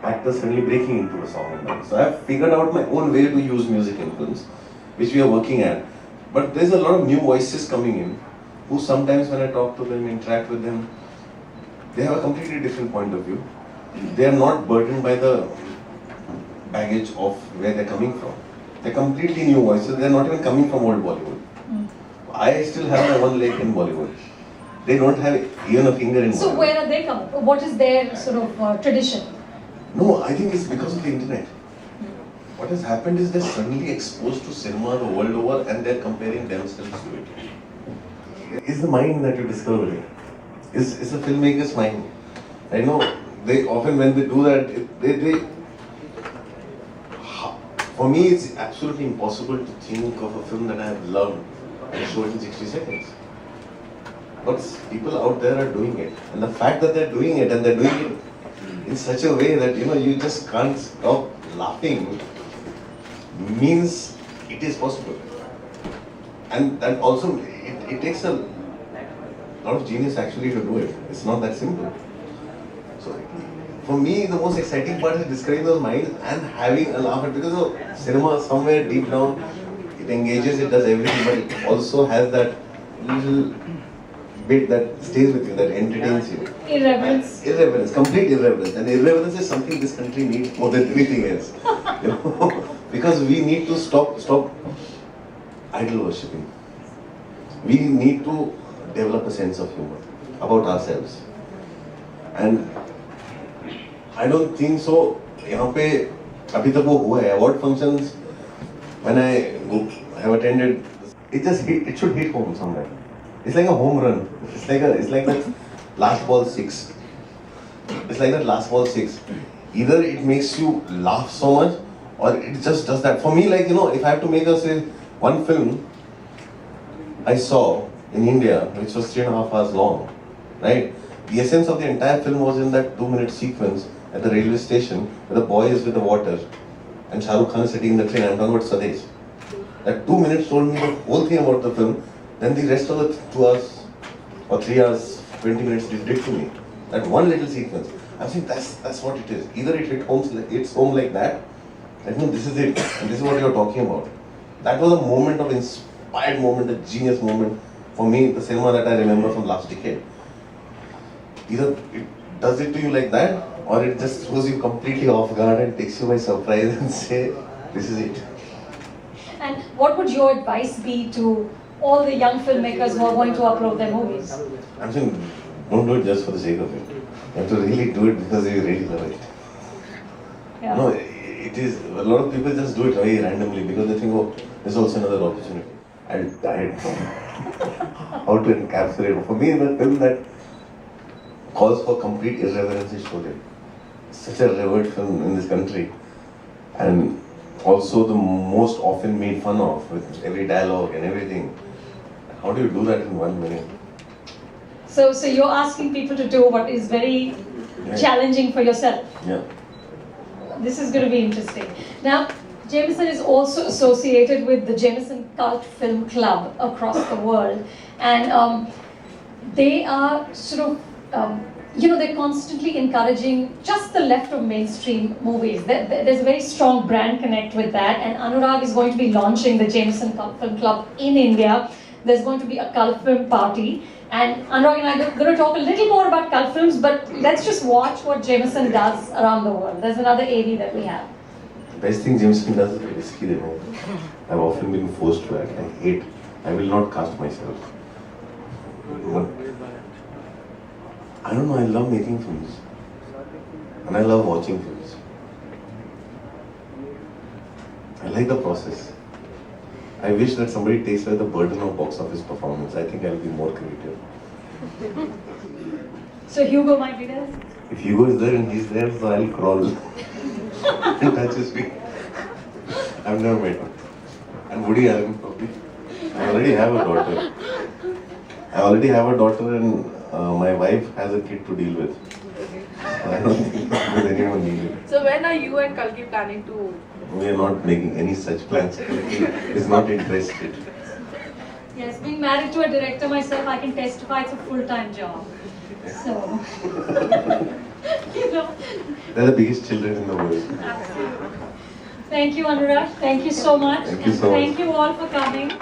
actor suddenly breaking into a song and dance. So I've figured out my own way to use music in films, which we are working at. But there's a lot of new voices coming in, who sometimes when I talk to them, interact with them, they have a completely different point of view. They are not burdened by the baggage of where they're coming from. They're completely new voices. They're not even coming from old Bollywood. I still have my one leg in Bollywood. They don't have even a finger in Bollywood. So where are they coming? What is their sort of tradition? No, I think it's because of the internet. What has happened is they're suddenly exposed to cinema the world over and they're comparing themselves to it. It's the mind that you discover it. It's a filmmaker's mind. I know they often when they do that, they for me it's absolutely impossible to think of a film that I have loved and show it in 60 seconds. But people out there are doing it. And the fact that they're doing it and they're doing it in such a way that you just can't stop laughing means it is possible. And that also it takes a lot of genius actually to do it. It's not that simple. So for me the most exciting part is discovering those minds and having a laugh at, because of cinema somewhere deep down it engages, it does everything, but it also has that little bit that stays with you, that entertains you. Irreverence. Irreverence, complete irreverence. And irreverence is something this country needs more than anything else. Because we need to stop idol worshipping. We need to develop a sense of humor about ourselves. And I don't think so. यहाँ पे अभी तक वो हुआ है award functions when I have attended, it should hit home somewhere. It's like a home run. It's like that last ball six. It's like that last ball six. Either it makes you laugh so much, or it just does that. For me, if I have to make one film I saw in India, which was 3.5 hours long, right? The essence of the entire film was in that 2-minute sequence at the railway station where the boy is with the water and Shah Rukh Khan is sitting in the train. I'm talking about Swadesh. That 2 minutes told me the whole thing about the film. Then the rest of the 2 hours or 3 hours, 20 minutes did to me. That one little sequence. I think that's what it is. Either it hits home like that, and this is it, and this is what you're talking about. That was a moment of inspired moment, a genius moment for me, the cinema that I remember from last decade. Either it does it to you like that, or it just throws you completely off guard and takes you by surprise and say, this is it. And what would your advice be to all the young filmmakers who are going to upload their movies? I'm saying, don't do it just for the sake of it. You have to really do it because you really love it. Yeah. No, it is, a lot of people just do it very randomly because they think, oh, there's also another opportunity. I'll how to encapsulate. For me, the film that calls for complete irreverence is Sholay. Such a revered film in this country. And also the most often made fun of with every dialogue and everything. How do you do that in 1 minute? So you're asking people to do what is very challenging for yourself. Yeah. This is going to be interesting. Now, Jameson is also associated with the Jameson Cult Film Club across the world, and they are sort of, they're constantly encouraging just the left of mainstream movies. There's a very strong brand connect with that, and Anurag is going to be launching the Jameson Cult Film Club in India. There's going to be a cult film party, and Anurag and I are going to talk a little more about cult films, but let's just watch what Jameson does around the world. There's another AD that we have. The best thing Jameson does is risky. I've often been forced to act. I will not cast myself. But I don't know, I love making films. And I love watching films. I like the process. I wish that somebody takes away the burden of box office performance. I think I'll be more creative. So Hugo might be there? If Hugo is there and he's there, so I'll crawl. And touch his feet. I've never met him. And Woody Allen probably. I already have a daughter and my wife has a kid to deal with. So I don't think there's anyone needed. So when are you and Kalki planning to? We are not making any such plans. He's not interested. Yes, being married to a director myself, I can testify it's a full-time job. So, They're the biggest children in the world. Thank you, Anurag. Thank you so much. Thank you so much. Thank you all for coming.